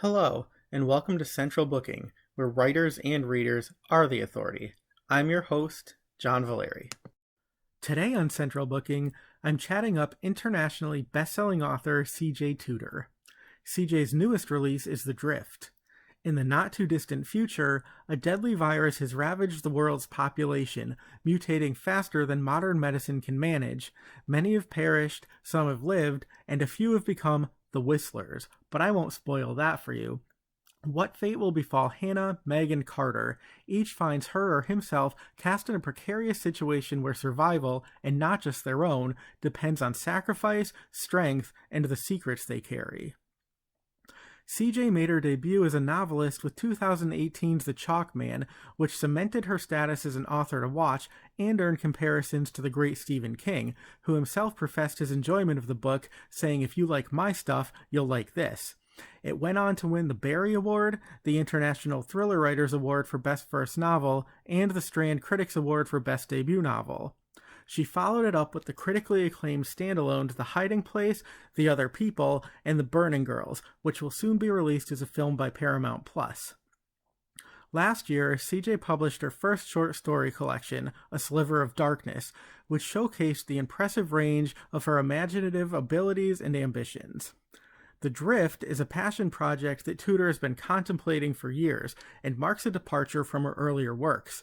Hello, and welcome to Central Booking, where writers and readers are the authority. I'm your host, John Valeri. Today on Central Booking, I'm chatting up internationally best-selling author C.J. Tudor. C.J.'s newest release is The Drift. In the not-too-distant future, a deadly virus has ravaged the world's population, mutating faster than modern medicine can manage. Many have perished, some have lived, and a few have become the Whistlers, but I won't spoil that for you. What fate will befall Hannah, Meg, and Carter? Each finds her or himself cast in a precarious situation where survival, and not just their own, depends on sacrifice, strength, and the secrets they carry. CJ made her debut as a novelist with 2018's The Chalk Man, which cemented her status as an author to watch and earned comparisons to the great Stephen King, who himself professed his enjoyment of the book, saying, "If you like my stuff, you'll like this." It went on to win the Barry Award, the International Thriller Writers Award for Best First Novel, and the Strand Critics Award for Best Debut Novel. She followed it up with the critically acclaimed standalones The Hiding Place, The Other People, and The Burning Girls, which will soon be released as a film by Paramount+. Last year, CJ published her first short story collection, A Sliver of Darkness, which showcased the impressive range of her imaginative abilities and ambitions. The Drift is a passion project that Tudor has been contemplating for years and marks a departure from her earlier works.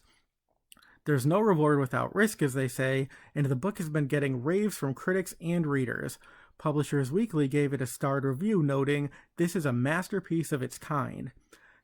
There's no reward without risk, as they say, and the book has been getting raves from critics and readers. Publishers Weekly gave it a starred review, noting, "This is a masterpiece of its kind."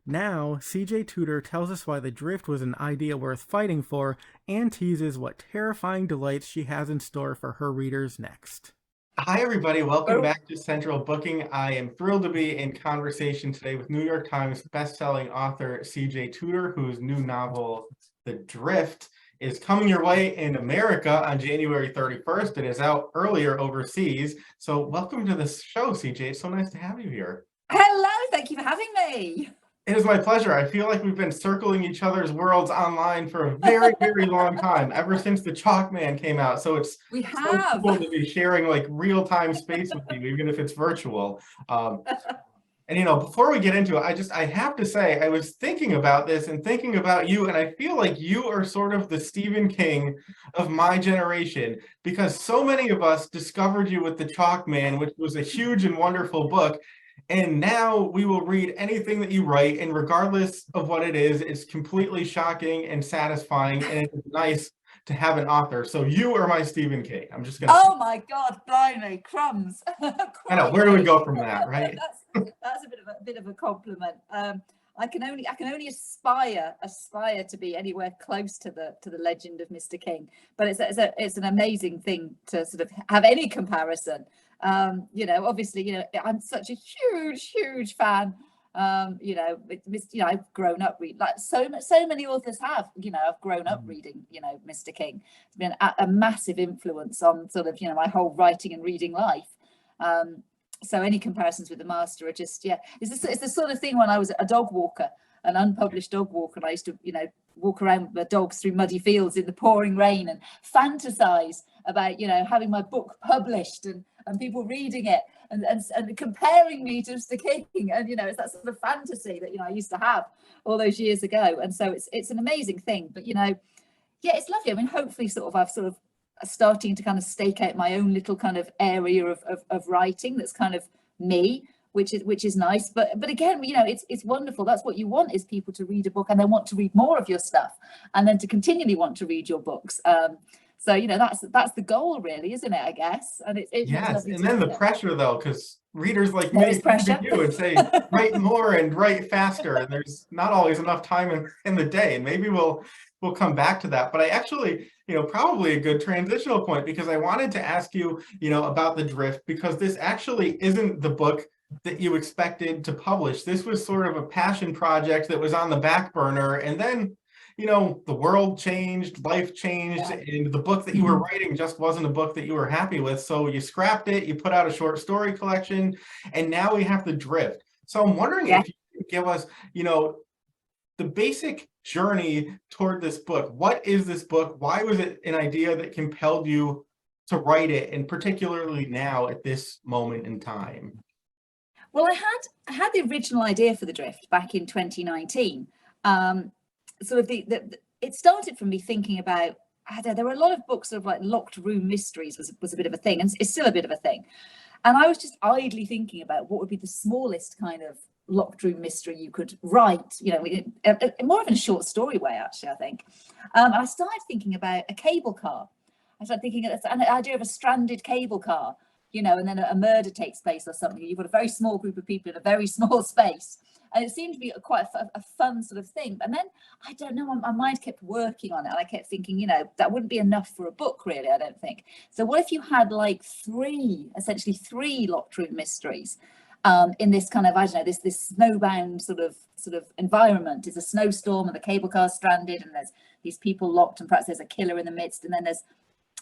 Now, CJ Tudor tells us why The Drift was an idea worth fighting for, and teases what terrifying delights she has in store for her readers next. Hi, everybody. Welcome back to Central Booking. I am thrilled to be in conversation today with New York Times bestselling author CJ Tudor, whose new novel, The Drift, is coming your way in America on January 31st. It is out earlier overseas. So welcome to the show, CJ. It's so nice to have you here. Hello, thank you for having me. It is my pleasure. I feel like we've been circling each other's worlds online for a very, very long time, ever since The Chalk Man came out. So it's so cool to be sharing like real-time space with you, even if it's virtual. And, before we get into it, I have to say, I was thinking about this and thinking about you, and I feel like you are sort of the Stephen King of my generation, because so many of us discovered you with The Chalk Man, which was a huge and wonderful book. And now we will read anything that you write, and regardless of what it is, it's completely shocking and satisfying, and it's nice to have an author. So you are my Stephen King. I'm just gonna. Oh my God, blimey, crumbs! I know. Where do we go from that, right? That's a bit of a compliment. I can only aspire to be anywhere close to the legend of Mr. King. But it's an amazing thing to sort of have any comparison. Obviously, I'm such a huge fan. I've grown up reading, like so many authors have. I've grown up reading, Mr. King. It's been a massive influence on sort of, my whole writing and reading life. So any comparisons with the master are just, it's the sort of thing when I was a dog walker, an unpublished dog walker, and I used to, walk around with my dogs through muddy fields in the pouring rain and fantasize about, having my book published and people reading it and comparing me to Mr. King. And, it's that sort of fantasy that, I used to have all those years ago. And so it's an amazing thing. But, it's lovely. I mean, hopefully I've sort of starting to kind of stake out my own little kind of area of writing that's kind of me, which is nice. But again, it's wonderful. That's what you want, is people to read a book and then want to read more of your stuff, and then to continually want to read your books. So that's the goal, really, isn't it? I guess. And it's yes, and then the pressure, though, because readers like me you would say write more and write faster, and there's not always enough time in the day. And maybe we'll come back to that. But I actually, probably a good transitional point, because I wanted to ask you, about The Drift, because this actually isn't the book that you expected to publish. This was sort of a passion project that was on the back burner, and then the world changed, life changed, and the book that you were writing just wasn't a book that you were happy with. So you scrapped it, you put out a short story collection, and now we have The Drift. So I'm wondering if you could give us, the basic journey toward this book. What is this book? Why was it an idea that compelled you to write it, and particularly now at this moment in time? Well, I had the original idea for the Drift back in 2019. Sort of it started from me thinking about, there were a lot of books of like locked room mysteries was a bit of a thing, and it's still a bit of a thing. And I was just idly thinking about what would be the smallest kind of locked room mystery you could write, more of in a short story way, actually, I think. And I started thinking about a cable car. I started thinking of an idea of a stranded cable car, and then a murder takes place or something. You've got a very small group of people in a very small space. And it seemed to be quite a fun sort of thing. And then, I don't know, my mind kept working on it. And I kept thinking, that wouldn't be enough for a book, really, I don't think. So what if you had like essentially three locked room mysteries in this kind of, I don't know, this snowbound sort of environment? It's a snowstorm and the cable car's stranded and there's these people locked and perhaps there's a killer in the midst. And then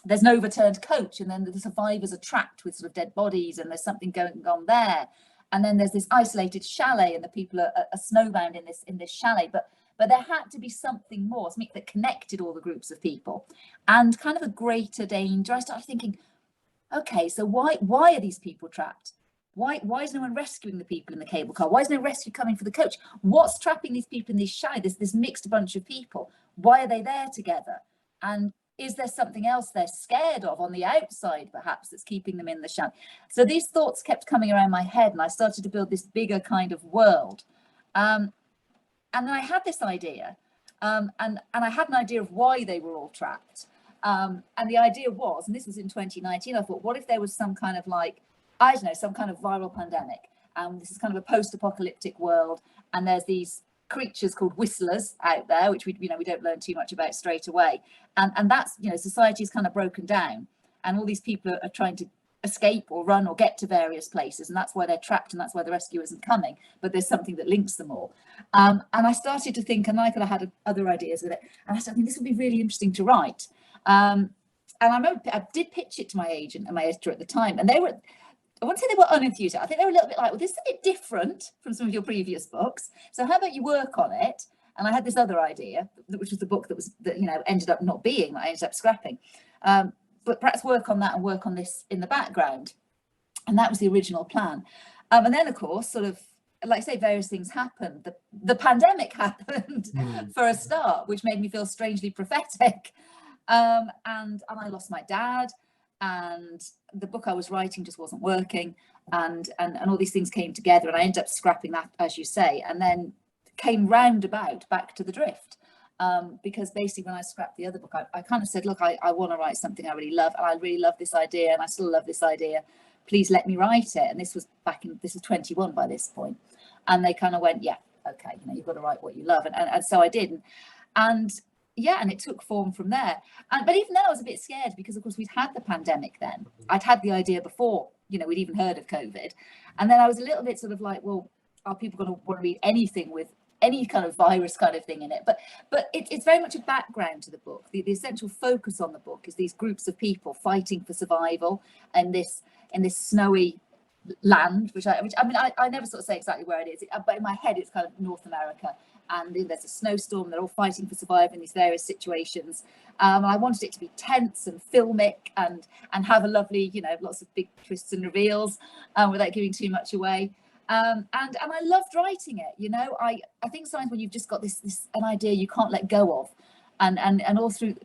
there's an overturned coach, and then the survivors are trapped with sort of dead bodies, and there's something going on there. And then there's this isolated chalet, and the people are snowbound in this chalet. But there had to be something more, something that connected all the groups of people, and kind of a greater danger. I started thinking, okay, so why are these people trapped? Why is no one rescuing the people in the cable car? Why is no rescue coming for the coach? What's trapping these people in this chalet? This mixed bunch of people. Why are they there together? And is there something else they're scared of on the outside, perhaps, that's keeping them in the chalet? So these thoughts kept coming around my head, and I started to build this bigger kind of world. And then I had this idea, and I had an idea of why they were all trapped. And the idea was, and this was in 2019, I thought, what if there was some kind of some kind of viral pandemic? And this is kind of a post-apocalyptic world, and there's these creatures called whistlers out there, which we don't learn too much about straight away, and that's society's kind of broken down, and all these people are trying to escape or run or get to various places, and that's why they're trapped, and that's why the rescue isn't coming, but there's something that links them all. And I started to think, and I could have had other ideas with it, and I started thinking this would be really interesting to write. And I remember I did pitch it to my agent and my editor at the time, and they were, I wouldn't say they were unenthusiastic. I think they were a little bit like, well, this is a bit different from some of your previous books, so how about you work on it? And I had this other idea, which was the book that ended up not being, that I ended up scrapping. But perhaps work on that and work on this in the background. And that was the original plan. And then, of course, sort of, like I say, various things happened. The pandemic happened for a start, which made me feel strangely prophetic. And I lost my dad, and the book I was writing just wasn't working, and all these things came together, and I ended up scrapping that, as you say, and then came roundabout back to the Drift. Because basically when I scrapped the other book, I kind of said, look, I want to write something I really love, and I really love this idea, and I still love this idea. Please let me write it. And this was 21 by this point. And they kind of went, yeah, okay, you've got to write what you love. And so I did. And it took form from there. But even then I was a bit scared, because of course we'd had the pandemic then. I'd had the idea before, we'd even heard of COVID. And then I was a little bit sort of like, well, are people going to want to read anything with any kind of virus kind of thing in it? But it's very much a background to the book. The essential focus on the book is these groups of people fighting for survival in this snowy land, which I never sort of say exactly where it is, but in my head it's kind of North America, and there's a snowstorm. They're all fighting for survival in these various situations. I wanted it to be tense and filmic and have a lovely, lots of big twists and reveals without giving too much away. And I loved writing it. I think sometimes when you've just got an idea you can't let go of, and all through,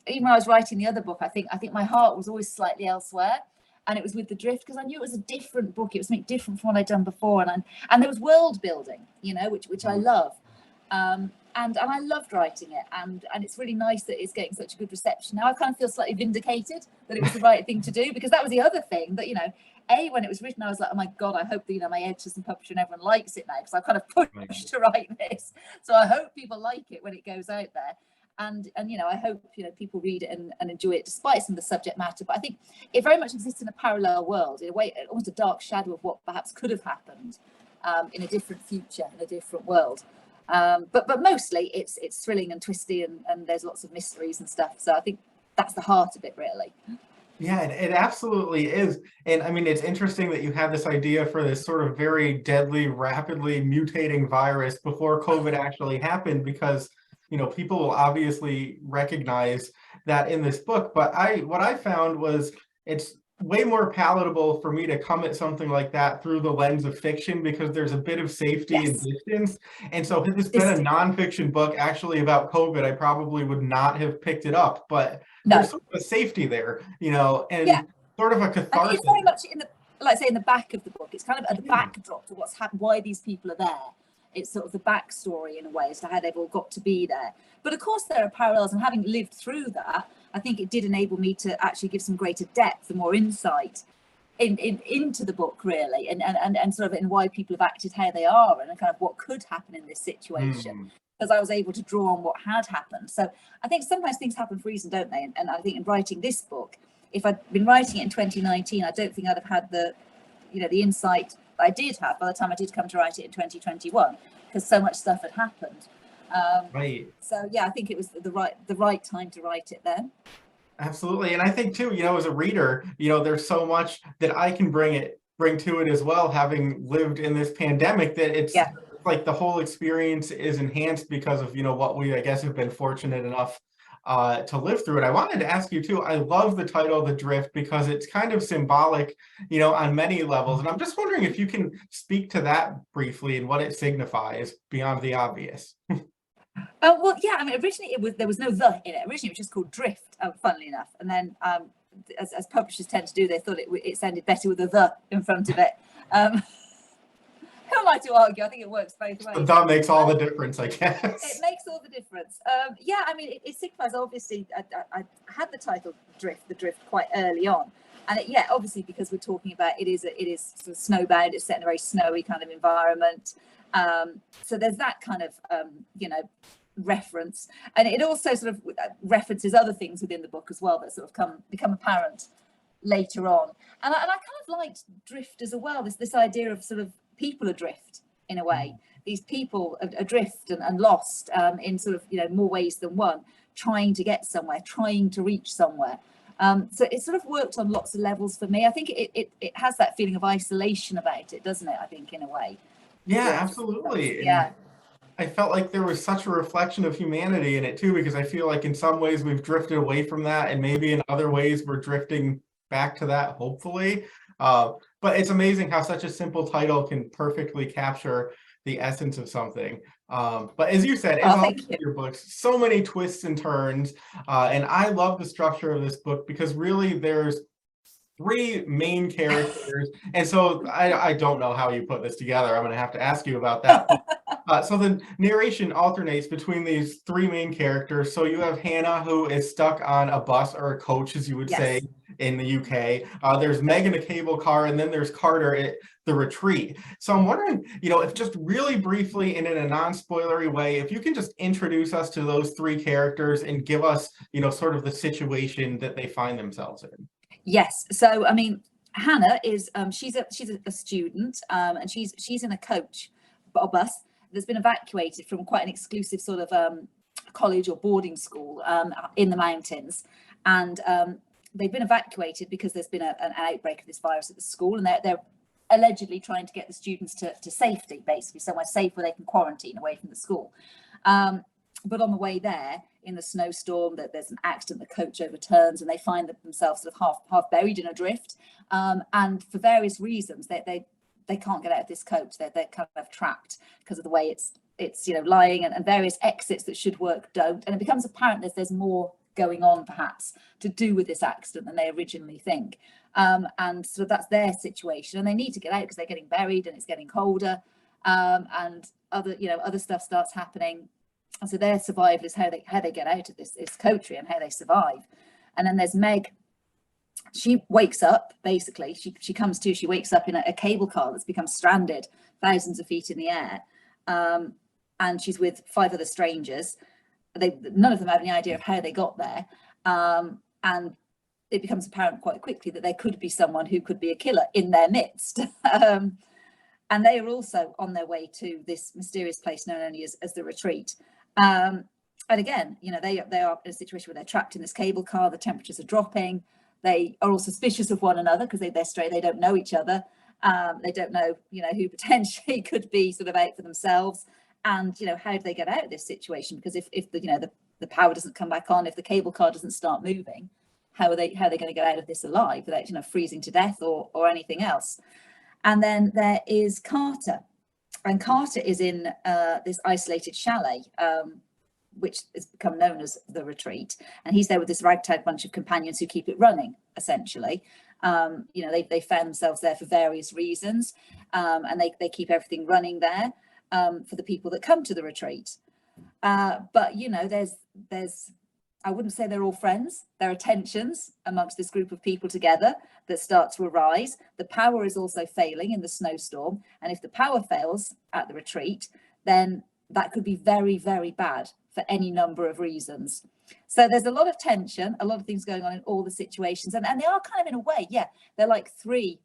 even when I was writing the other book, I think my heart was always slightly elsewhere, and it was with the Drift, because I knew it was a different book. It was something different from what I'd done before, and there was world building, which I love, and I loved writing it, and it's really nice that it's getting such a good reception. Now I kind of feel slightly vindicated that it was the right thing to do, because that was the other thing that when it was written, I was like, oh my God, I hope that, my editors and publisher and everyone likes it now, because I've kind of pushed to write this. So I hope people like it when it goes out there. And I hope, people read it and enjoy it, despite some of the subject matter. But I think it very much exists in a parallel world, in a way, almost a dark shadow of what perhaps could have happened in a different future, in a different world. But mostly it's thrilling and twisty, and there's lots of mysteries and stuff. So I think that's the heart of it, really. Yeah, it absolutely is. And I mean, it's interesting that you had this idea for this sort of very deadly, rapidly mutating virus before COVID actually happened, because, people will obviously recognize that in this book. But what I found was it's way more palatable for me to come at something like that through the lens of fiction, because there's a bit of safety and Yes, distance. And so had this been a distinct. nonfiction book actually about COVID, I probably would not have picked it up. But there's No, sort of a safety there, yeah, and sort of a and it's catharsis. very much in the, like I say, in the back of the book. It's kind of at the Yeah. backdrop to what's happened, why these people are there. It's sort of the backstory in a way as to how they've all got to be there. But of course, there are parallels, and having lived through that, I think it did enable me to actually give some greater depth and more insight into the book, really, and sort of in why people have acted how they are, and kind of what could happen in this situation. Because I was able to draw on what had happened. So I think sometimes things happen for a reason, don't they? And I think in writing this book, if I'd been writing it in 2019, I don't think I'd have had the insight I did have by the time I did come to write it in 2021, because so much stuff had happened. Right. So yeah, I think it was the right time to write it then. Absolutely. And I think too, as a reader, there's so much that I can bring to it as well, having lived in this pandemic, that it's Yeah. like the whole experience is enhanced because of, what we, I guess, have been fortunate enough to live through it. I wanted to ask you too, I love the title, The Drift, because it's kind of symbolic, on many levels. And I'm just wondering if you can speak to that briefly and what it signifies beyond the obvious. Well, yeah. I mean, originally there was no the in it. Originally, it was just called Drift. Funnily enough, and then as publishers tend to do, they thought it sounded better with a the in front of it. Who am I to argue? I think it works both ways. That makes all the difference, I guess. It makes all the difference. Yeah, I mean, it signifies, obviously, I had the title Drift, The Drift, quite early on. And obviously, because we're talking about it is sort of snowbound, it's set in a very snowy kind of environment. So there's that kind of, reference. And it also sort of references other things within the book as well that sort of become apparent later on. And I kind of liked drift as well, this idea of sort of people adrift in a way. These people adrift and lost in sort of, more ways than one, trying to get somewhere, trying to reach somewhere. So it sort of worked on lots of levels for me. I think it has that feeling of isolation about it, doesn't it? I think, in a way. Yeah, absolutely. Yeah. And I felt like there was such a reflection of humanity in it too, because I feel like in some ways we've drifted away from that, and maybe in other ways we're drifting back to that, hopefully. But it's amazing how such a simple title can perfectly capture the essence of something. But as you said, as all your books, so many twists and turns. And I love the structure of this book, because really there's three main characters. And so I don't know how you put this together. I'm going to have to ask you about that. So the narration alternates between these three main characters. So you have Hannah, who is stuck on a bus or a coach, as you would say in the UK. There's Meg in a cable car, and then there's Carter at the retreat. So I'm wondering, if just really briefly and in a non-spoilery way, if you can just introduce us to those three characters and give us, sort of the situation that they find themselves in. Yes. So, I mean, Hannah is she's a student, and she's in a coach or bus that's been evacuated from quite an exclusive sort of college or boarding school in the mountains, and they've been evacuated because there's been an outbreak of this virus at the school, and they're allegedly trying to get the students to safety, basically somewhere safe where they can quarantine away from the school. But on the way there, in the snowstorm, that there's an accident, the coach overturns, and they find themselves sort of half buried in a drift. And for various reasons, they can't get out of this coach. They're kind of trapped because of the way it's lying, and various exits that should work don't. And it becomes apparent that there's more going on, perhaps, to do with this accident than they originally think. And so that's their situation, and they need to get out because they're getting buried and it's getting colder, and other stuff starts happening. And so their survival is how they get out of this coterie and how they survive. And then there's Meg. She wakes up, basically. She comes to. She wakes up in a cable car that's become stranded thousands of feet in the air, and she's with 5 other strangers. None of them have any idea of how they got there, and it becomes apparent quite quickly that there could be someone who could be a killer in their midst. And they are also on their way to this mysterious place known only as the retreat. And again, they are in a situation where they're trapped in this cable car. The temperatures are dropping. They are all suspicious of one another because they're straight. They don't know each other. They don't know, who potentially could be sort of out for themselves. And how do they get out of this situation? Because if the power doesn't come back on, if the cable car doesn't start moving, how are they going to get out of this alive without, you know, freezing to death or anything else. And then there is Carter, and Carter is in this isolated chalet, which has become known as the Retreat, and he's there with this ragtag bunch of companions who keep it running, essentially. You know, they found themselves there for various reasons, and they keep everything running there for the people that come to the Retreat. But you know, there's I wouldn't say they're all friends. There are tensions amongst this group of people together that start to arise. The power is also failing in the snowstorm, and if the power fails at the Retreat, then that could be very, very bad for any number of reasons. So there's a lot of tension, a lot of things going on in all the situations, and they are kind of, in a way, yeah, they're like three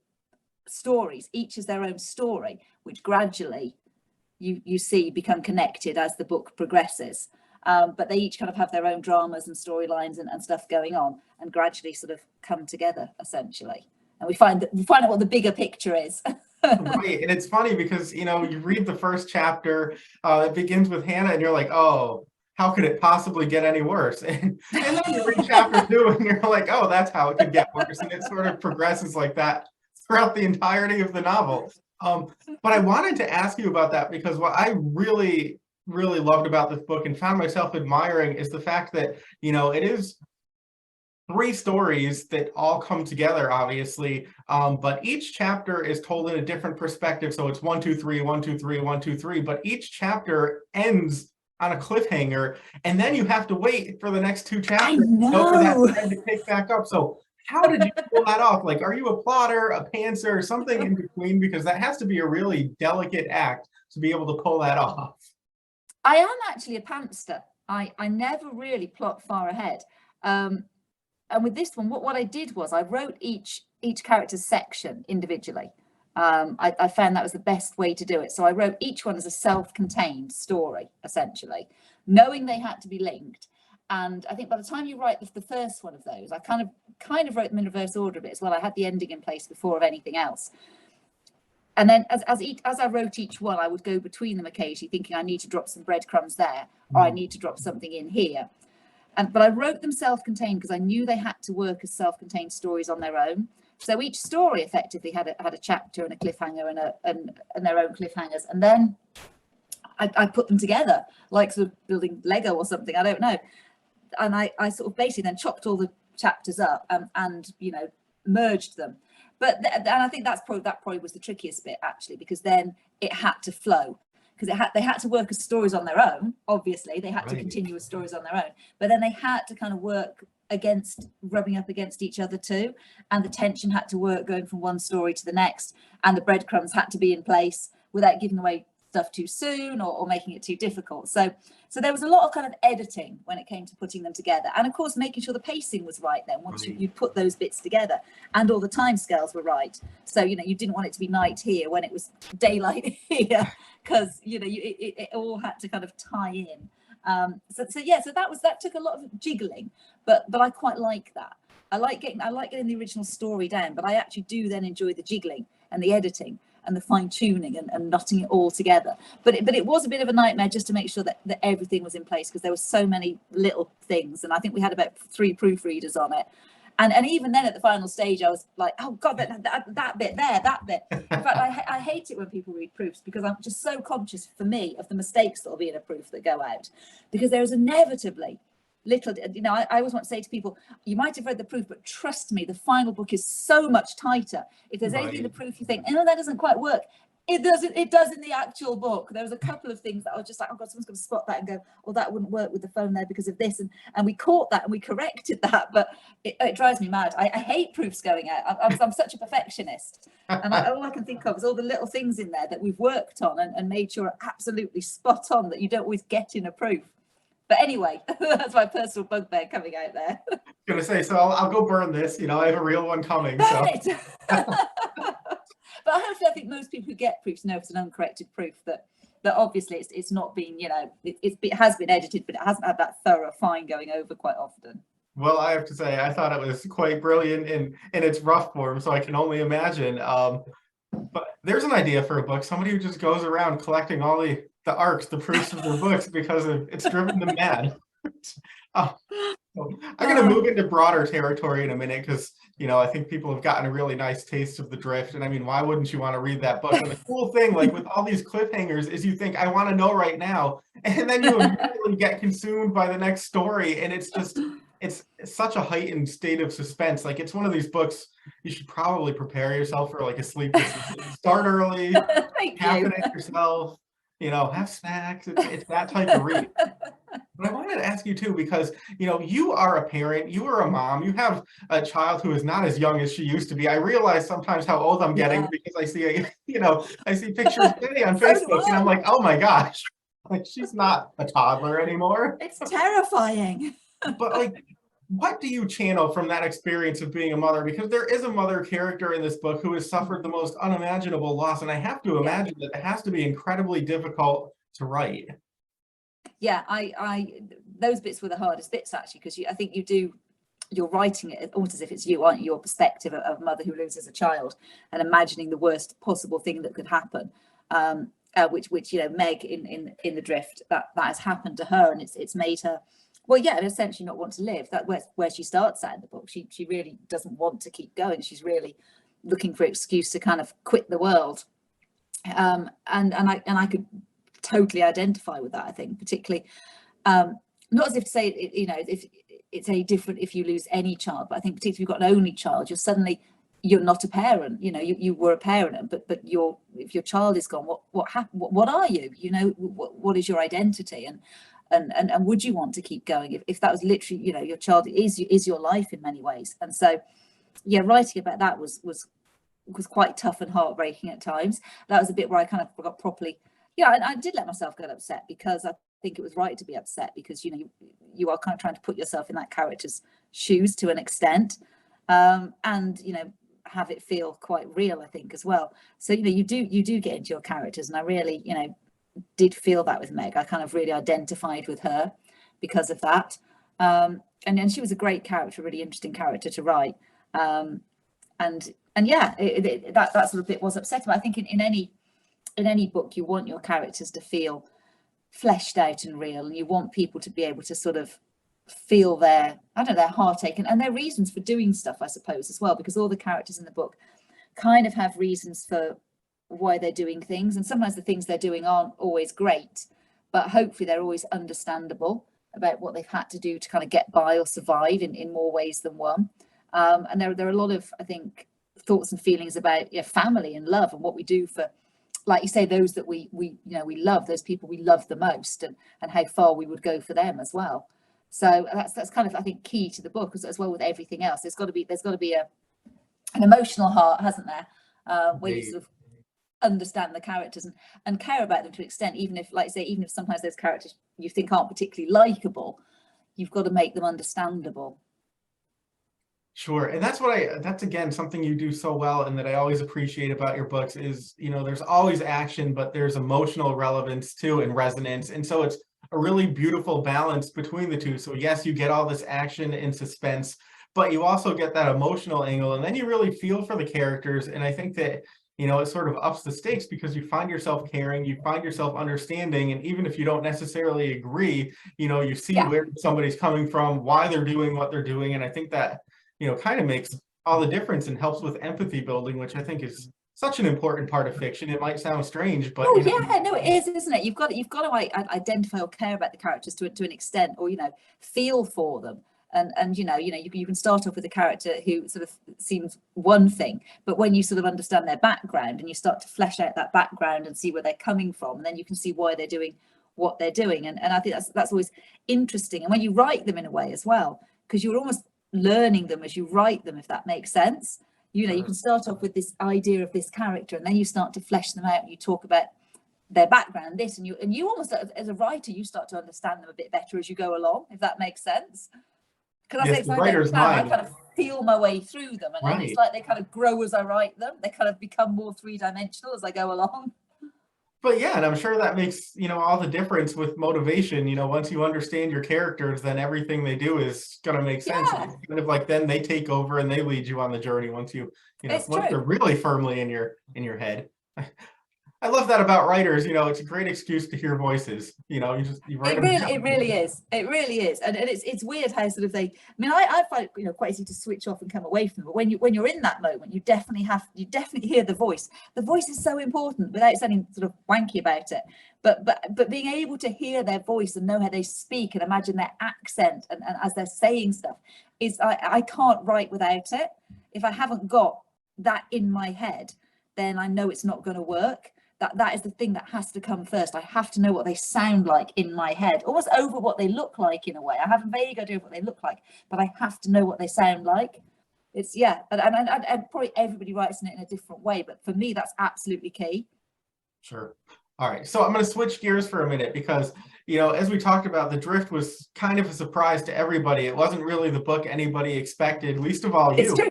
stories, each is their own story, which gradually you see become connected as the book progresses. But they each kind of have their own dramas and storylines and stuff going on, and gradually sort of come together, essentially. And we find out what the bigger picture is. Right, and it's funny because, you know, you read the first chapter, it begins with Hannah, and you're like, oh, how could it possibly get any worse? And then you read chapter 2, and you're like, oh, that's how it could get worse. And it sort of progresses like that throughout the entirety of the novel. But I wanted to ask you about that, because what I really loved about this book and found myself admiring is the fact that, you know, it is 3 stories that all come together, obviously, but each chapter is told in a different perspective. So it's 1, 2, 3, 1, 2, 3, 1, 2, 3, but each chapter ends on a cliffhanger, and then you have to wait for the next 2 chapters for that thread to pick back up. So how did you pull that off? Like, are you a plotter, a pantser, something in between? Because that has to be a really delicate act to be able to pull that off. I am actually a pantster. I never really plot far ahead. And with this one, what I did was I wrote each character's section individually. I found that was the best way to do it. So I wrote each one as a self-contained story, essentially, knowing they had to be linked. And I think by the time you write the first one of those, I kind of wrote them in reverse order a bit as well. I had the ending in place before of anything else. And then as I wrote each one, I would go between them occasionally, thinking I need to drop some breadcrumbs there, or I need to drop something in here. But I wrote them self-contained because I knew they had to work as self-contained stories on their own. So each story effectively had a chapter and a cliffhanger and their own cliffhangers. And then I put them together like sort of building Lego or something. I don't know. And I sort of basically then chopped all the chapters up and you know, merged them. But and I think that probably was the trickiest bit, actually, because then it had to flow, because they had to work as stories on their own. Obviously, they had to continue as stories on their own, but then they had to kind of work rubbing up against each other too, and the tension had to work going from one story to the next, and the breadcrumbs had to be in place without giving away stuff too soon or making it too difficult. So there was a lot of kind of editing when it came to putting them together, and of course making sure the pacing was right then once you put those bits together, and all the time scales were right. So you know, you didn't want it to be night here when it was daylight here, because you know it all had to kind of tie in. So that took a lot of jiggling, but I quite like that. I like getting the original story down, but I actually do then enjoy the jiggling and the editing and the fine tuning and knotting it all together. But it was a bit of a nightmare just to make sure that everything was in place, because there were so many little things, and I think we had about 3 proofreaders on it. And even then at the final stage, I was like, oh God, that bit there, that bit. In fact, I hate it when people read proofs, because I'm just so conscious, for me, of the mistakes that will be in a proof that go out, because there is inevitably little, you know, I always want to say to people, you might have read the proof, but trust me, the final book is so much tighter. If there's anything in the proof you think, oh, that doesn't quite work, it does in the actual book. There was a couple of things that I was just like, oh God, someone's going to spot that and go, oh, that wouldn't work with the phone there because of this, and we caught that and we corrected that. But it drives me mad. I hate proofs going out. I'm such a perfectionist, and all I can think of is all the little things in there that we've worked on and made sure are absolutely spot on, that you don't always get in a proof. But anyway, that's my personal bugbear coming out there. I was gonna say, so I'll go burn this. You know, I have a real one coming. Burn it. But hopefully, I think most people who get proofs know it's an uncorrected proof, that obviously it's not been, you know, it has been edited, but it hasn't had that thorough fine going over quite often. Well, I have to say, I thought it was quite brilliant in its rough form, so I can only imagine. But there's an idea for a book: somebody who just goes around collecting all the arcs, the proofs of their books, because it's driven them mad. I'm going to move into broader territory in a minute because, I think people have gotten a really nice taste of the drift. And I mean, why wouldn't you want to read that book? And the cool thing, like with all these cliffhangers, is you think, I want to know right now. And then you immediately get consumed by the next story. And it's such a heightened state of suspense. Like it's one of these books, you should probably prepare yourself for like a sleepless night. Start early, caffeinate yourself, have snacks. It's that type of read. But I wanted to ask you too, because, you are a parent, you are a mom, you have a child who is not as young as she used to be. I realize sometimes how old I'm getting because I see, I see pictures today on Facebook and I'm like, oh my gosh, like she's not a toddler anymore. It's terrifying. But like, what do you channel from that experience of being a mother? Because there is a mother character in this book who has suffered the most unimaginable loss. And I have to imagine that it has to be incredibly difficult to write. Yeah, I those bits were the hardest bits actually, because I think you're writing it almost as if it's you, aren't you? Your perspective of a mother who loses a child and imagining the worst possible thing that could happen, which Meg in the drift, that has happened to her, and it's made her, well, yeah, essentially not want to live. That where she starts at in the book. She really doesn't want to keep going. She's really looking for an excuse to kind of quit the world, and I could totally identify with that. I think particularly, not as if to say if it's any different if you lose any child, but I think particularly if you've got an only child, you're not a parent. You were a parent, but if your child is gone, what happened? What are you? What is your identity? And would you want to keep going if that was literally your child is your life in many ways? And so writing about that was quite tough and heartbreaking at times. That was a bit where I kind of got properly. I did let myself get upset because I think it was right to be upset because you are kind of trying to put yourself in that character's shoes to an extent, and have it feel quite real, I think, as well. So you do get into your characters, and I really did feel that with Meg. I kind of really identified with her because of that, and then she was a great character, a really interesting character to write, and that sort of bit was upsetting. But I think in any book, you want your characters to feel fleshed out and real, and you want people to be able to sort of feel their heartache and their reasons for doing stuff, I suppose, as well, because all the characters in the book kind of have reasons for why they're doing things, and sometimes the things they're doing aren't always great, but hopefully they're always understandable about what they've had to do to kind of get by or survive in more ways than one. And there are a lot of, I think, thoughts and feelings about family and love and what we do for, like you say, those that we love, those people we love the most, and how far we would go for them as well. So that's kind of, I think, key to the book as well with everything else. There's got to be an emotional heart, hasn't there, where you sort of understand the characters and care about them to an extent, even if, like I say, even if sometimes those characters you think aren't particularly likable, you've got to make them understandable. Sure. And that's again something you do so well and that I always appreciate about your books is, there's always action, but there's emotional relevance too and resonance. And so it's a really beautiful balance between the two. So yes, you get all this action and suspense, but you also get that emotional angle, and then you really feel for the characters. And I think that, it sort of ups the stakes because you find yourself caring, you find yourself understanding, and even if you don't necessarily agree, you see where somebody's coming from, why they're doing what they're doing. And I think that kind of makes all the difference and helps with empathy building, which I think is such an important part of fiction. It might sound strange, but it is, isn't it? You've got to identify or care about the characters to an extent, or feel for them. And you can start off with a character who sort of seems one thing, but when you sort of understand their background and you start to flesh out that background and see where they're coming from, and then you can see why they're doing what they're doing. And I think that's always interesting. And when you write them in a way as well, because you're almost learning them as you write them, if that makes sense. You can start off with this idea of this character, and then you start to flesh them out and you talk about their background, this, and you almost, as a writer, you start to understand them a bit better as you go along, if that makes sense. Because I kind of feel my way through them, and it's like they kind of grow as I write them. They kind of become more three-dimensional as I go along. But yeah, and I'm sure that makes, all the difference with motivation. Once you understand your characters, then everything they do is going to make sense. It's kind of like then they take over and they lead you on the journey once they're really firmly in your head. I love that about writers. It's a great excuse to hear voices. You write It them really, down. it really is. It really is, and it's weird how sort of I mean, I find quite easy to switch off and come away from them. But when you're in that moment, you definitely hear the voice. The voice is so important without sounding sort of wanky about it. But being able to hear their voice and know how they speak and imagine their accent and as they're saying stuff is I can't write without it. If I haven't got that in my head, then I know it's not going to work. That is the thing that has to come first. I have to know what they sound like in my head, almost over what they look like in a way. I have a vague idea of what they look like, but I have to know what they sound like. It's and probably everybody writes in it in a different way, but for me that's absolutely key. Sure. All right. So I'm going to switch gears for a minute because, as we talked about, The Drift was kind of a surprise to everybody. It wasn't really the book anybody expected, least of all It's you. true.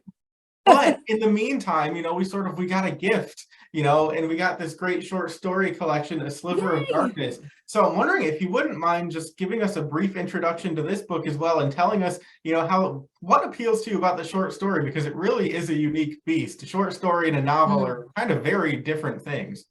But in the meantime, we got a gift, and we got this great short story collection, A Sliver of Yay! Darkness. So I'm wondering if you wouldn't mind just giving us a brief introduction to this book as well and telling us, what appeals to you about the short story, because it really is a unique beast. A short story and a novel are kind of very different things.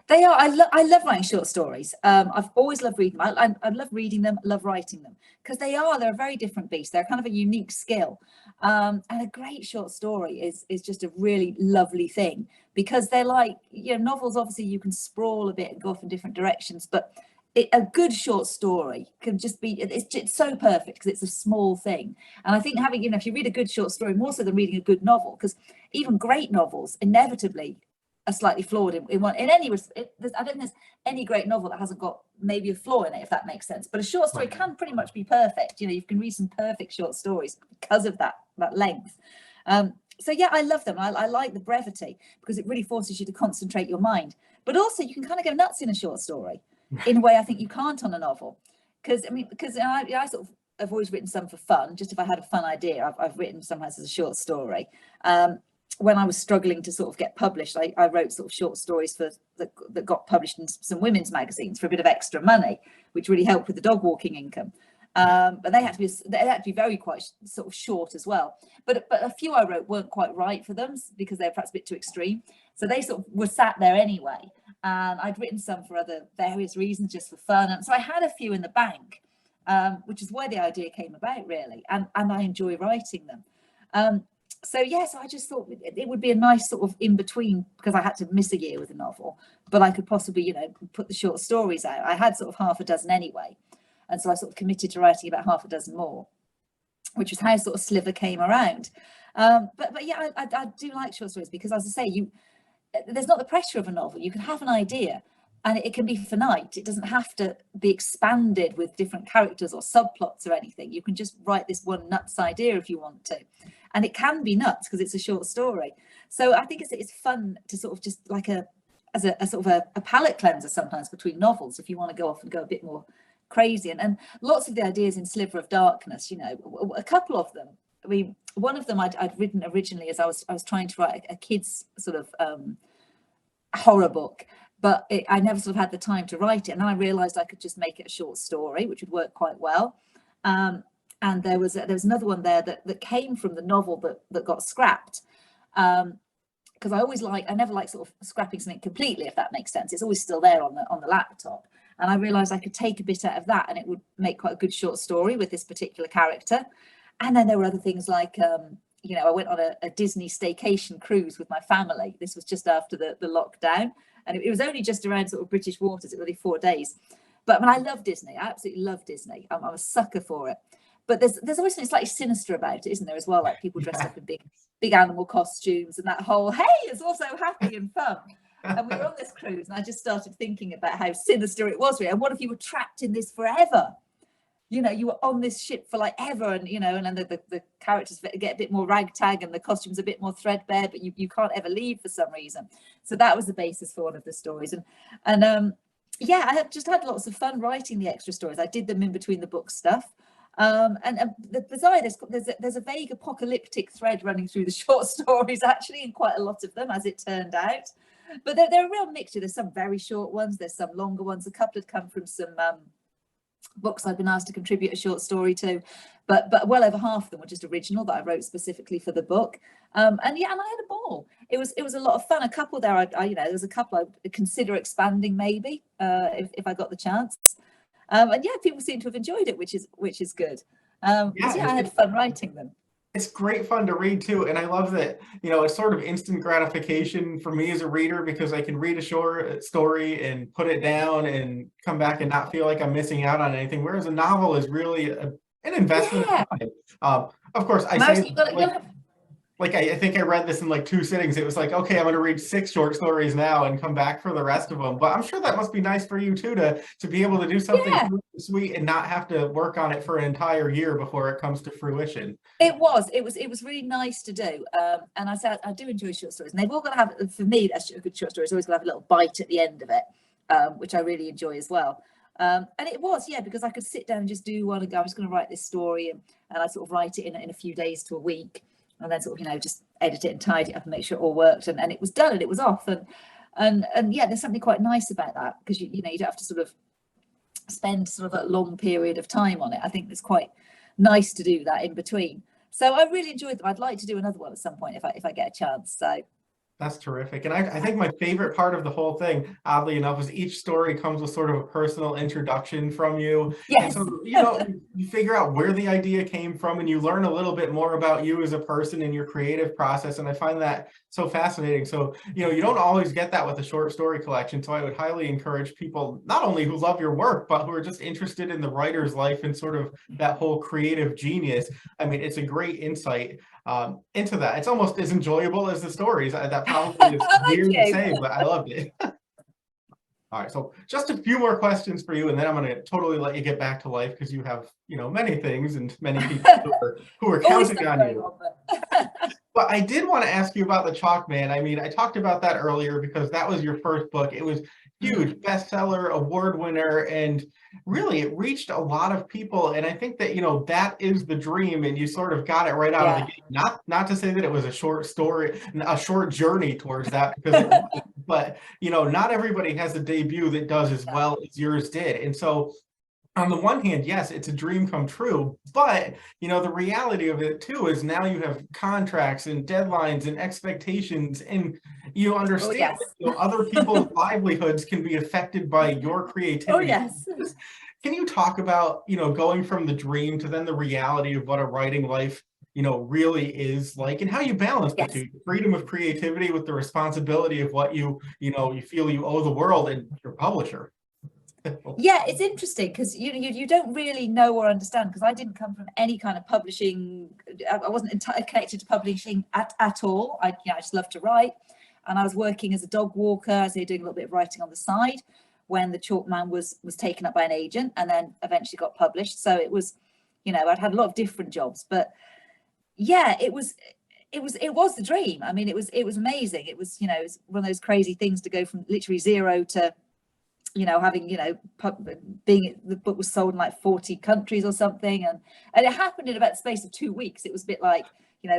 They are. I love writing short stories. I've always loved reading them. I love reading them, love writing them, because they're a very different beast. They're kind of a unique skill. And a great short story is just a really lovely thing, because they're like, novels, obviously you can sprawl a bit and go off in different directions, but a good short story can just be, it's so perfect because it's a small thing. And I think having, if you read a good short story, more so than reading a good novel, because even great novels inevitably are slightly flawed in any I don't think there's any great novel that hasn't got maybe a flaw in it, if that makes sense. But a short story can pretty much be perfect. You can read some perfect short stories because of that length. So yeah, I love them. I like the brevity because it really forces you to concentrate your mind. But also you can kind of go nuts in a short story in a way I think you can't on a novel. Because I sort of I've always written some for fun, just if I had a fun idea. I've written sometimes as a short story. When I was struggling to sort of get published, I wrote sort of short stories that got published in some women's magazines for a bit of extra money, which really helped with the dog walking income. But they had to be very quite sort of short as well. But a few I wrote weren't quite right for them because they were perhaps a bit too extreme. So they sort of were sat there anyway. And I'd written some for other various reasons, just for fun. And so I had a few in the bank, which is why the idea came about, really. And I enjoy writing them. So I just thought it would be a nice sort of in between, because I had to miss a year with a novel, but I could possibly, put the short stories out. I had sort of half a dozen anyway. And so I sort of committed to writing about half a dozen more, which was how sort of Sliver came around. But yeah, I do like short stories because, as I say, there's not the pressure of a novel. You can have an idea and it can be finite. It doesn't have to be expanded with different characters or subplots or anything. You can just write this one nuts idea if you want to. And it can be nuts because it's a short story. So I think it's fun to sort of just like as a sort of a palate cleanser sometimes between novels, if you want to go off and go a bit more crazy. And lots of the ideas in Sliver of Darkness, a couple of them. I mean, one of them I'd written originally as I was trying to write a kid's sort of horror book, but I never sort of had the time to write it. And I realized I could just make it a short story, which would work quite well. And there was another one there that came from the novel that got scrapped. Because I never like sort of scrapping something completely, if that makes sense. It's always still there on the laptop. And I realized I could take a bit out of that and it would make quite a good short story with this particular character. And then there were other things like, I went on a Disney staycation cruise with my family. This was just after the lockdown. And it was only just around sort of British waters. It was only 4 days. But I love Disney. I absolutely love Disney. I'm a sucker for it. But there's always something slightly sinister about it, isn't there, as well? Like people dressed up in big animal costumes and that whole, hey, it's also happy and fun. And we were on this cruise and I just started thinking about how sinister it was. Really. And what if you were trapped in this forever? You were on this ship for like ever, and and then the characters get a bit more ragtag and the costumes a bit more threadbare, but you can't ever leave for some reason. So that was the basis for one of the stories. And I have just had lots of fun writing the extra stories. I did them in between the book stuff. Bizarre, there's a vague apocalyptic thread running through the short stories, actually, in quite a lot of them, as it turned out. But they're a real mixture. There's some very short ones, there's some longer ones. A couple had come from some books I've been asked to contribute a short story to, but well over half of them were just original that I wrote specifically for the book. And I had a ball. It was a lot of fun. A couple there, there was a couple I'd consider expanding maybe if I got the chance. And yeah, people seem to have enjoyed it, which is good. I had fun writing them. It's great fun to read too, and I love that, it's sort of instant gratification for me as a reader, because I can read a short story and put it down and come back and not feel like I'm missing out on anything, whereas a novel is really an investment of time. Of course, I think I read this in like 2 sittings. It was like, okay, I'm going to read 6 short stories now and come back for the rest of them. But I'm sure that must be nice for you too, to be able to do something sweet and not have to work on it for an entire year before it comes to fruition. It was really nice to do. And I said, I do enjoy short stories, and they've all got to have, for me, a good short story is always going to have a little bite at the end of it, which I really enjoy as well. And it was, because I could sit down and just do one and go, I'm just going to write this story, and I sort of write it in a few days to a week. And then sort of, just edit it and tidy it up and make sure it all worked, and it was done and it was off. And there's something quite nice about that, because you don't have to sort of spend sort of a long period of time on it. I think it's quite nice to do that in between. So I really enjoyed them. I'd like to do another one at some point if I get a chance. So that's terrific. And I think my favorite part of the whole thing, oddly enough, is each story comes with sort of a personal introduction from you. Yes. And so, you figure out where the idea came from, and you learn a little bit more about you as a person and your creative process. And I find that so fascinating. So, you don't always get that with a short story collection. So I would highly encourage people, not only who love your work, but who are just interested in the writer's life and sort of that whole creative genius. I mean, it's a great insight into that. It's almost as enjoyable as the stories. That probably is weird to say, but I loved it. All right, so just a few more questions for you, and then I'm going to totally let you get back to life, because you have, many things and many people who are counting on you. But I did want to ask you about The Chalk Man. I mean, I talked about that earlier because that was your first book. It was huge, bestseller, award winner, and really it reached a lot of people. And I think that, that is the dream, and you sort of got it right out of the gate. Not to say that it was a short story, a short journey towards that, because but, not everybody has a debut that does as well as yours did. And so on the one hand, yes, it's a dream come true, but the reality of it too is now you have contracts and deadlines and expectations, and you understand that, other people's livelihoods can be affected by your creativity. Oh yes. Can you talk about going from the dream to then the reality of what a writing life really is like, and how you balance the two, freedom of creativity with the responsibility of what you feel you owe the world and your publisher? Yeah, it's interesting, because you don't really know or understand, because I didn't come from any kind of publishing. I wasn't entirely connected to publishing at all. I just love to write, and I was working as a dog walker, so doing a little bit of writing on the side when The Chalk Man was taken up by an agent and then eventually got published. So it was, I'd had a lot of different jobs, but yeah, it was the dream. I mean, it was amazing. It was, it was one of those crazy things to go from literally zero to having, being, the book was sold in like 40 countries or something. And it happened in about the space of 2 weeks. It was a bit like,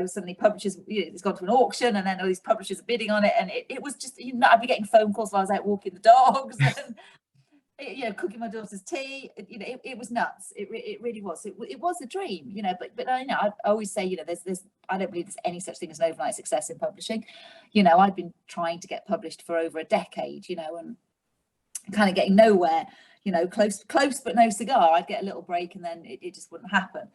suddenly publishers, it's gone to an auction, and then all these publishers are bidding on it. And it was just, I'd be getting phone calls while I was out walking the dogs and, cooking my daughter's tea. It was nuts. It really was. It was a dream, but I always say, there's I don't believe there's any such thing as an overnight success in publishing. I've been trying to get published for over a decade, and kind of getting nowhere, close but no cigar. I'd get a little break and then it just wouldn't happen.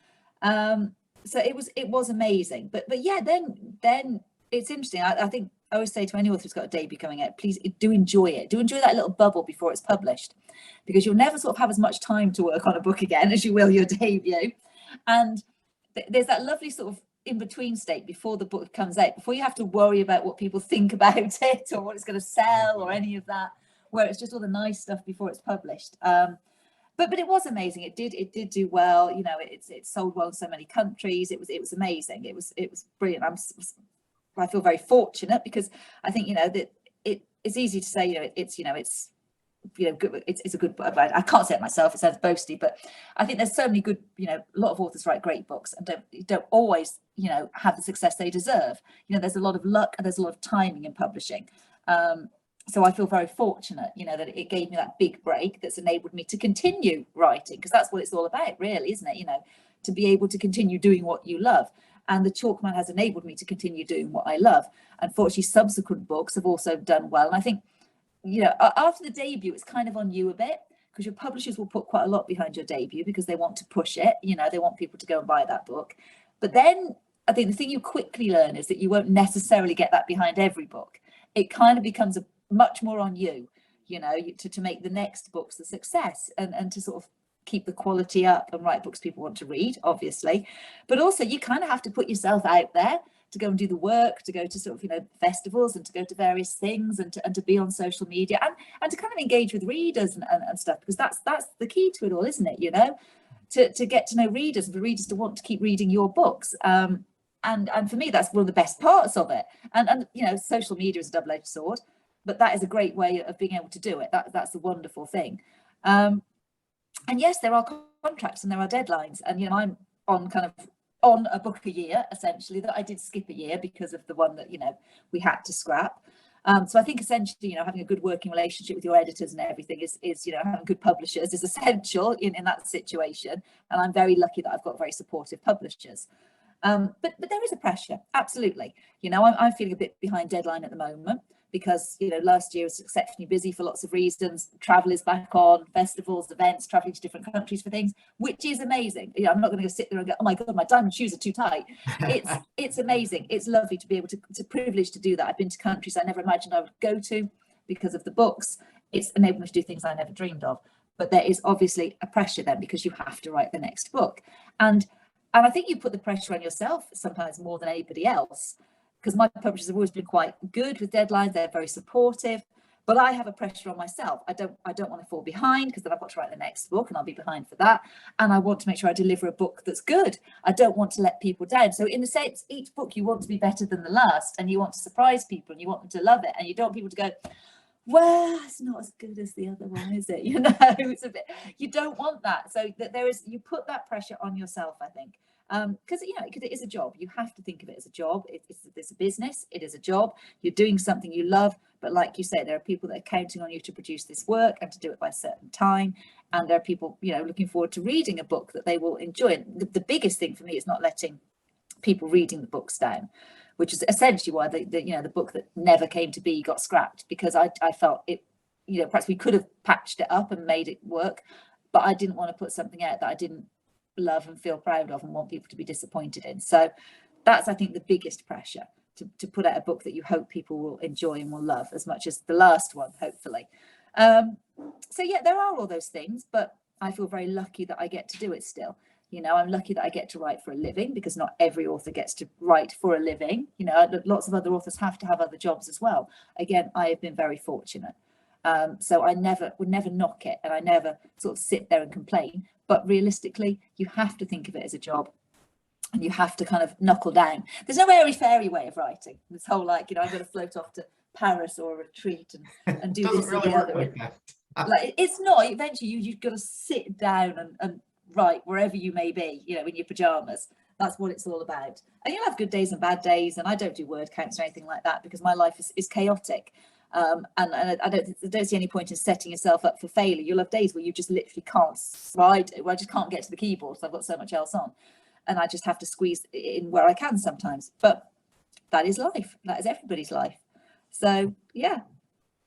So it was amazing, but yeah, then it's interesting. I think I always say to any author who's got a debut coming out, please do enjoy it. Do enjoy that little bubble before it's published, because you'll never sort of have as much time to work on a book again as you will your debut. And there's that lovely sort of in-between state before the book comes out, before you have to worry about what people think about it or what it's going to sell or any of that, where it's just all the nice stuff before it's published. But it was amazing. It did do well. It sold well in so many countries. It was amazing. It was brilliant. I feel very fortunate, because I think that it's easy to say it's good. It's a good book. I can't say it myself. It sounds boasty, but I think there's so many good. A lot of authors write great books and don't always have the success they deserve. There's a lot of luck and there's a lot of timing in publishing. So I feel very fortunate, you know, that it gave me that big break that's enabled me to continue writing, because that's what it's all about, really, isn't it? You know, to be able to continue doing what you love. And the Chalkman has enabled me to continue doing what I love. Unfortunately, subsequent books have also done well. And I think, you know, after the debut, it's kind of on you a bit, because your publishers will put quite a lot behind your debut because they want to push it. You know, they want people to go and buy that book. But then I think the thing you quickly learn is that you won't necessarily get that behind every book. It kind of becomes much more on you, you know, to make the next books a success, and to sort of keep the quality up and write books people want to read, obviously. But also you kind of have to put yourself out there to go and do the work, to go to sort of, you know, festivals, and to go to various things, and to be on social media, and to kind of engage with readers and stuff, because that's the key to it all, isn't it? You know, to get to know readers, and for readers to want to keep reading your books. And for me, that's one of the best parts of it. And you know, social media is a double-edged sword, but that is a great way of being able to do it. That's a wonderful thing. And yes, there are contracts and there are deadlines, and you know, I'm on a book a year, essentially, that I did skip a year because of the one that, you know, we had to scrap. So I think essentially, you know, having a good working relationship with your editors and everything is, you know, having good publishers is essential in that situation. And I'm very lucky that I've got very supportive publishers. But there is a pressure, absolutely. You know, I'm feeling a bit behind deadline at the moment, because, you know, last year was exceptionally busy for lots of reasons. Travel is back on, festivals, events, traveling to different countries for things, which is amazing. You know, I'm not going to go sit there and go, oh my God, my diamond shoes are too tight. It's amazing. It's lovely to be able to, it's a privilege to do that. I've been to countries I never imagined I would go to because of the books. It's enabled me to do things I never dreamed of. But there is obviously a pressure then, because you have to write the next book. And I think you put the pressure on yourself sometimes more than anybody else, because my publishers have always been quite good with deadlines. They're very supportive, but I have a pressure on myself. I don't want to fall behind, because then I've got to write the next book and I'll be behind for that. And I want to make sure I deliver a book that's good. I don't want to let people down. So in a sense, each book you want to be better than the last, and you want to surprise people, and you want them to love it, and you don't want people to go, well, it's not as good as the other one, is it? You know, it's a bit, you don't want that. So that you put that pressure on yourself, I think. Because, you know, it is a job. You have to think of it as a job. It's a business. It is a job. You're doing something you love. But like you say, there are people that are counting on you to produce this work and to do it by a certain time. And there are people, you know, looking forward to reading a book that they will enjoy. And the biggest thing for me is not letting people reading the books down, which is essentially why the book that never came to be got scrapped, because I felt it, you know, perhaps we could have patched it up and made it work, but I didn't want to put something out that I didn't love and feel proud of and want people to be disappointed in. So that's, I think, the biggest pressure, to put out a book that you hope people will enjoy and will love as much as the last one, hopefully. So yeah, there are all those things, but I feel very lucky that I get to do it still. You know, I'm lucky that I get to write for a living, because not every author gets to write for a living. You know, lots of other authors have to have other jobs as well. Again, I have been very fortunate. So I would never knock it, and I never sort of sit there and complain. But realistically, you have to think of it as a job, and you have to kind of knuckle down. There's no airy-fairy way of writing. This whole, like, you know, I'm going to float off to Paris or a retreat and do this or the other. Like, it's not. Eventually, you've got to sit down and write wherever you may be, you know, in your pajamas. That's what it's all about. And you'll have good days and bad days, and I don't do word counts or anything like that, because my life is chaotic. And I don't see any point in setting yourself up for failure. You'll have days where you just literally can't write, where I just can't get to the keyboard, so I've got so much else on, and I just have to squeeze in where I can sometimes. But that is life. That is everybody's life. So yeah,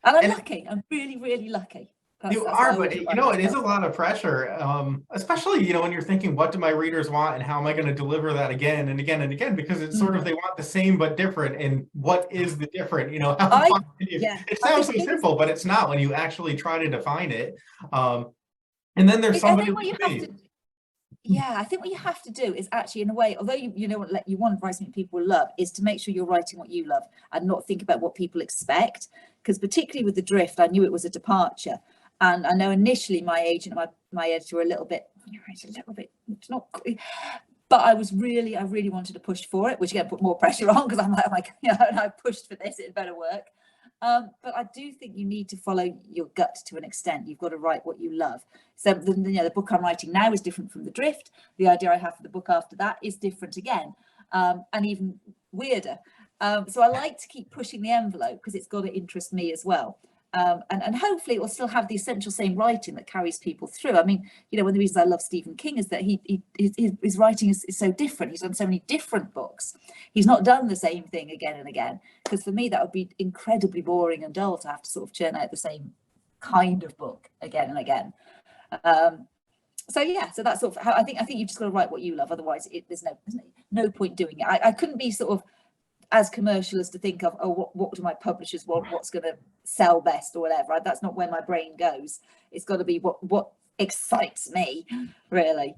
and I'm lucky. I'm really, really lucky. You are, but you know, it is a lot of pressure, especially, you know, when you're thinking, what do my readers want, and how am I going to deliver that again and again and again? Because it's sort of, they want the same but different, and what is the different? You know, it sounds so simple, but it's not when you actually try to define it. And then there's somebody. Yeah, I think what you have to do is actually, in a way, although you know what you want to write something people love, is to make sure you're writing what you love and not think about what people expect. Because particularly with The Drift, I knew it was a departure. And I know initially my agent and my editor were a little bit, it's not, but I really wanted to push for it, which again put more pressure on, because I'm like, you know, I pushed for this, it better work. But I do think you need to follow your gut to an extent. You've got to write what you love. So the book I'm writing now is different from The Drift. The idea I have for the book after that is different again, and even weirder. So I like to keep pushing the envelope, because it's got to interest me as well. And hopefully it will still have the essential same writing that carries people through. I mean, you know, one of the reasons I love Stephen King is that his writing is so different. He's done so many different books. He's not done the same thing again and again, because for me that would be incredibly boring and dull to have to sort of churn out the same kind of book again and again. So yeah, so that's sort of how I think you've just got to write what you love. Otherwise there's no point doing it. I couldn't be sort of as commercial as to think of, oh, what do my publishers want, what's going to sell best or whatever. That's not where my brain goes. It's got to be what excites me, really.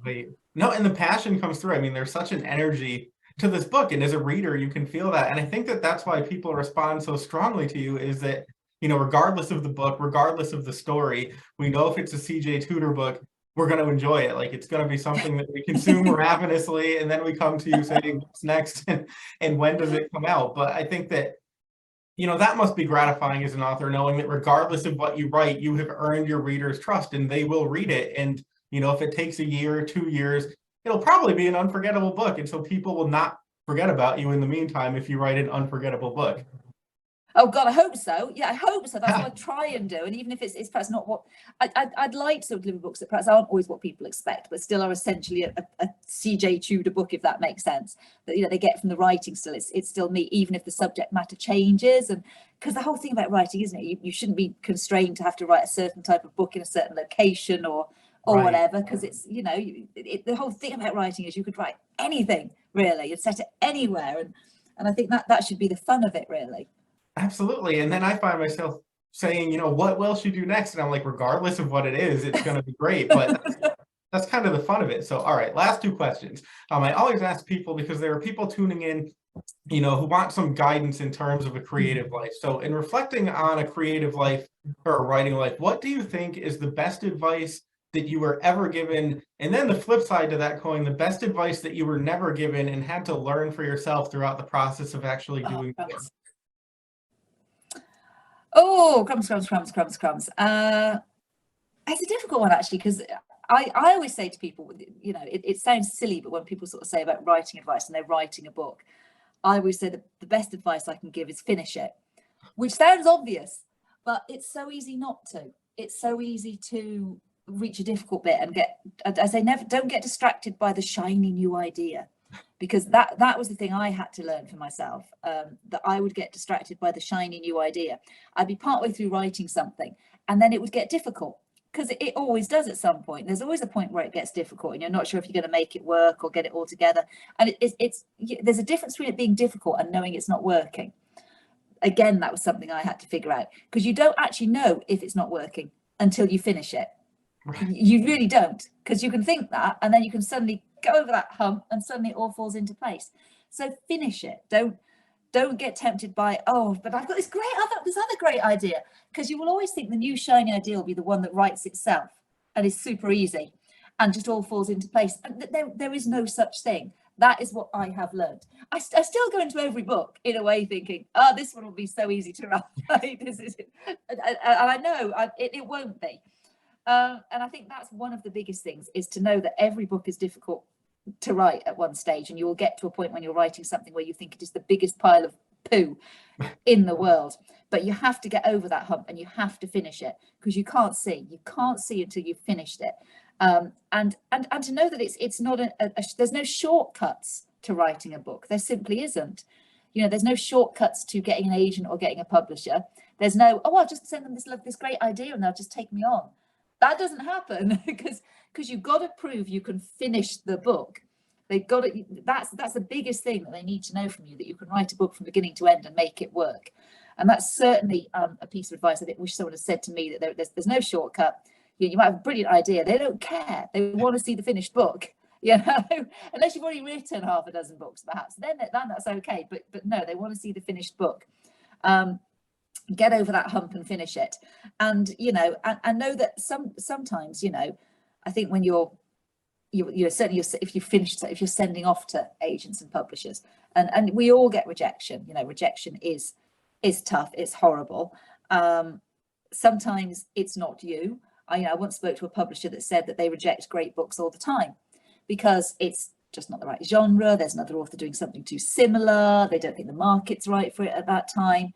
No, and the passion comes through. I mean, there's such an energy to this book, and as a reader you can feel that. And I think that's why people respond so strongly to you, is that, you know, regardless of the book, regardless of the story, we know if it's a CJ Tudor book, we're going to enjoy it. Like, it's going to be something that we consume ravenously, and then we come to you saying, what's next, and when does it come out? But I think that, you know, that must be gratifying as an author, knowing that regardless of what you write, you have earned your readers' trust and they will read it. And, you know, if it takes a year or 2 years, it'll probably be an unforgettable book. And so people will not forget about you in the meantime if you write an unforgettable book. Oh God, I hope so. Yeah, I hope so. That's what I try and do. And even if it's perhaps not what I'd like to deliver books that perhaps aren't always what people expect, but still are essentially a CJ Tudor book, if that makes sense. That, you know, they get from the writing still. It's still me, even if the subject matter changes. And because the whole thing about writing, isn't it? You shouldn't be constrained to have to write a certain type of book in a certain location or right, whatever. Because it's, you know, the whole thing about writing is you could write anything really and set it anywhere. And I think that should be the fun of it, really. Absolutely. And then I find myself saying, you know, what will she do next? And I'm like, regardless of what it is, it's going to be great. But that's kind of the fun of it. So, all right, last 2 questions. I always ask people, because there are people tuning in, you know, who want some guidance in terms of a creative life. So in reflecting on a creative life or a writing life, what do you think is the best advice that you were ever given? And then the flip side to that coin, the best advice that you were never given and had to learn for yourself throughout the process of actually doing it. Oh, crumbs. It's a difficult one, actually, because I always say to people, you know, it sounds silly, but when people sort of say about writing advice and they're writing a book, I always say that the best advice I can give is finish it, which sounds obvious, but it's so easy not to. It's so easy to reach a difficult bit and don't get distracted by the shiny new idea. Because that was the thing I had to learn for myself, that I would get distracted by the shiny new idea. I'd be partway through writing something and then it would get difficult, because it always does at some point. There's always a point where it gets difficult and you're not sure if you're going to make it work or get it all together. And there's a difference between it being difficult and knowing it's not working. Again, that was something I had to figure out, because you don't actually know if it's not working until you finish it. You really don't, because you can think that and then you can suddenly go over that hump and suddenly it all falls into place. So finish it. Don't get tempted by, oh, but I've got this other great idea, because you will always think the new shiny idea will be the one that writes itself and is super easy and just all falls into place. And there is no such thing. That is what I have learned. I still go into every book in a way thinking, oh, this one will be so easy to write. This is it. And I know it won't be. And I think that's one of the biggest things, is to know that every book is difficult to write at one stage, and you will get to a point when you're writing something where you think it is the biggest pile of poo in the world, but you have to get over that hump and you have to finish it, because you can't see until you've finished it. And to know that it's not there's no shortcuts to writing a book. There simply isn't. You know, there's no shortcuts to getting an agent or getting a publisher. There's no, oh, I'll just send them this great idea and they'll just take me on. That doesn't happen, because you've got to prove you can finish the book. They've got to, that's the biggest thing that they need to know from you, that you can write a book from beginning to end and make it work. And that's certainly a piece of advice I wish someone had said to me, that there's no shortcut. You might have a brilliant idea. They don't care. They want to see the finished book, you know, unless you've already written half a dozen books, perhaps, then that's okay. But no, they want to see the finished book. Get over that hump and finish it. And, you know, and know that sometimes, you know, I think when you're certainly, if you're sending off to agents and publishers, and we all get rejection, you know, rejection is tough, it's horrible. Sometimes it's not you. I once spoke to a publisher that said that they reject great books all the time because it's just not the right genre. There's another author doing something too similar. They don't think the market's right for it at that time.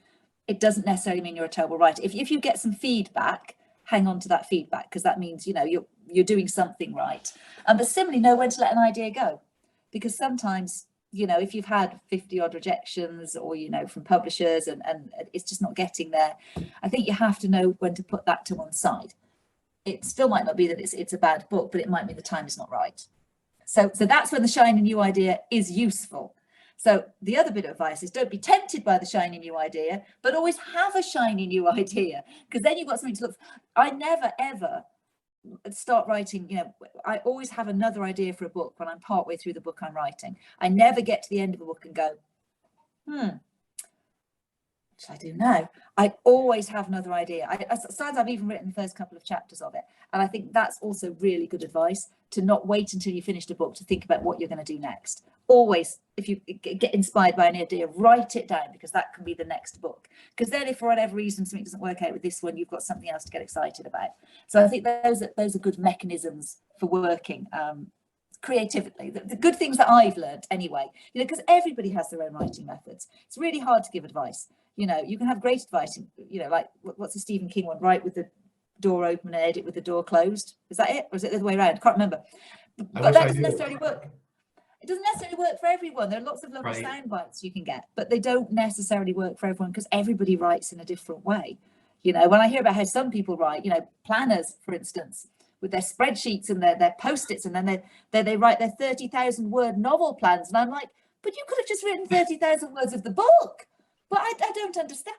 it doesn't necessarily mean you're a terrible writer. If you get some feedback, hang on to that feedback, because that means, you know, you're doing something right. But similarly, know when to let an idea go, because sometimes, you know, if you've had 50 odd rejections, or, you know, from publishers, and it's just not getting there, I think you have to know when to put that to one side. It still might not be that it's a bad book, but it might mean the time is not right. So that's when the shiny new idea is useful. So the other bit of advice is, don't be tempted by the shiny new idea, but always have a shiny new idea, because then you've got something to look for. I never, ever start writing, you know, I always have another idea for a book when I'm partway through the book I'm writing. I never get to the end of a book and go, what should I do now? I always have another idea. Sometimes I've even written the first couple of chapters of it. And I think that's also really good advice, to not wait until you finished a book to think about what you're going to do next. Always, if you get inspired by an idea, write it down, because that can be the next book. Because then if for whatever reason something doesn't work out with this one, you've got something else to get excited about. So I think those are good mechanisms for working creatively. The good things that I've learned anyway, you know, because everybody has their own writing methods. It's really hard to give advice. You know, you can have great advice, you know, like what's the Stephen King one? Write with the door open and edit with the door closed. Is that it? Or is it the other way around? I can't remember. But that doesn't necessarily work. It doesn't necessarily work for everyone. There are lots of lovely sound bites you can get, but they don't necessarily work for everyone, because everybody writes in a different way. You know, when I hear about how some people write, you know, planners, for instance, with their spreadsheets and their post-its, and then they write their 30,000 word novel plans. And I'm like, but you could have just written 30,000 words of the book. But I don't understand.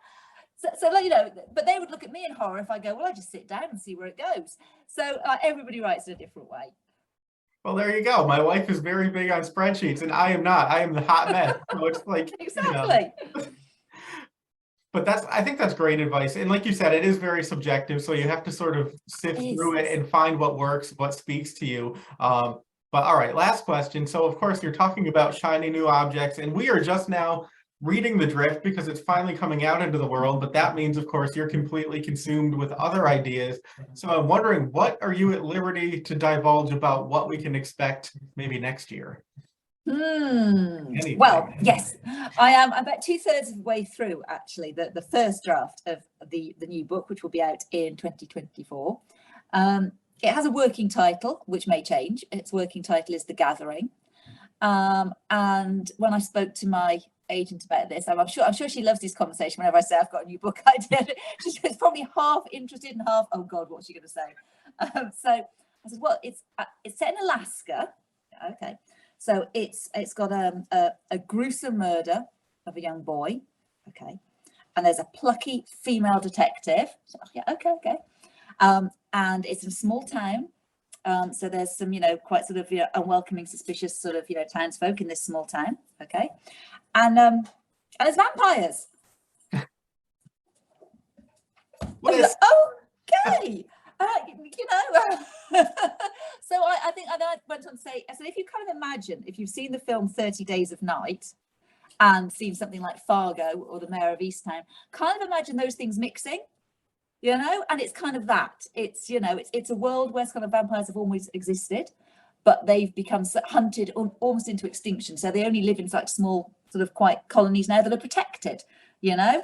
So, you know, but they would look at me in horror if I go, well, I just sit down and see where it goes. So everybody writes in a different way. Well, there you go. My wife is very big on spreadsheets, and I am not. I am the hot mess. So it's like, exactly. You know. But I think that's great advice. And like you said, it is very subjective. So you have to sort of sift through it and find what works, what speaks to you. But all right, last question. So of course, you're talking about shiny new objects, and we are just now reading the drift because it's finally coming out into the world. But that means, of course, you're completely consumed with other ideas. So I'm wondering, what are you at liberty to divulge about what we can expect maybe next year? Well, yes, I am about 2/3 of the way through, actually, the first draft of the new book, which will be out in 2024. It has a working title, which may change. Its working title is The Gathering. And when I spoke to my agent about this, I'm sure she loves this conversation whenever I say I've got a new book idea. She's probably half interested and half, oh God, what's she going to say? So I said, well, it's set in Alaska. Okay. So it's got a gruesome murder of a young boy. Okay. And there's a plucky female detective. So, yeah, okay. And it's in a small town. So there's some, you know, quite sort of, you know, unwelcoming, suspicious sort of, you know, townsfolk in this small town. Okay. And there's vampires. Okay. You know, so I think I went on to say, so if you kind of imagine, if you've seen the film 30 Days of Night and seen something like Fargo or The Mayor of Easttown, kind of imagine those things mixing, you know, and it's kind of that. It's, you know, it's a world where kind of vampires have always existed, but they've become hunted almost into extinction. So they only live in like small sort of quite colonies now that are protected, you know,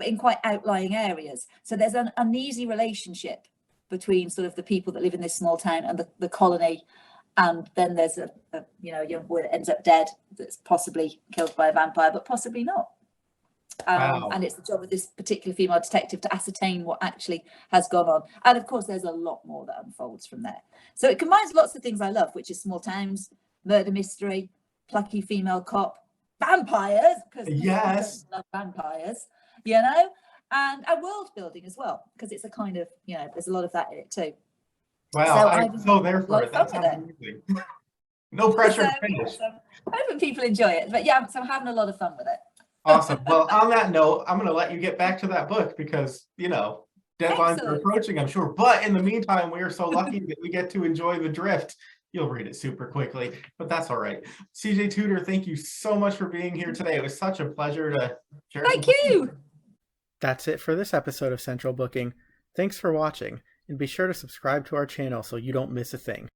in quite outlying areas. So there's an uneasy relationship between sort of the people that live in this small town and the colony. And then there's a you know, young boy that ends up dead, that's possibly killed by a vampire, but possibly not. Wow. And it's the job of this particular female detective to ascertain what actually has gone on. And of course, there's a lot more that unfolds from there. So it combines lots of things I love, which is small towns, murder mystery, plucky female cop, vampires, because yes, I love vampires, you know, and world building as well, because it's a kind of, you know, there's a lot of that in it too. Wow, so I'm so there for it. That sounds amazing. No pressure to finish. So hoping people enjoy it, but yeah, so I'm having a lot of fun with it. Awesome. Well, on that note, I'm going to let you get back to that book because, you know, deadlines are approaching, I'm sure. But in the meantime, we are so lucky that we get to enjoy the drift. You'll read it super quickly, but that's all right. CJ Tudor, thank you so much for being here today. It was such a pleasure to share. Thank you. That's it for this episode of Central Booking. Thanks for watching, and be sure to subscribe to our channel so you don't miss a thing.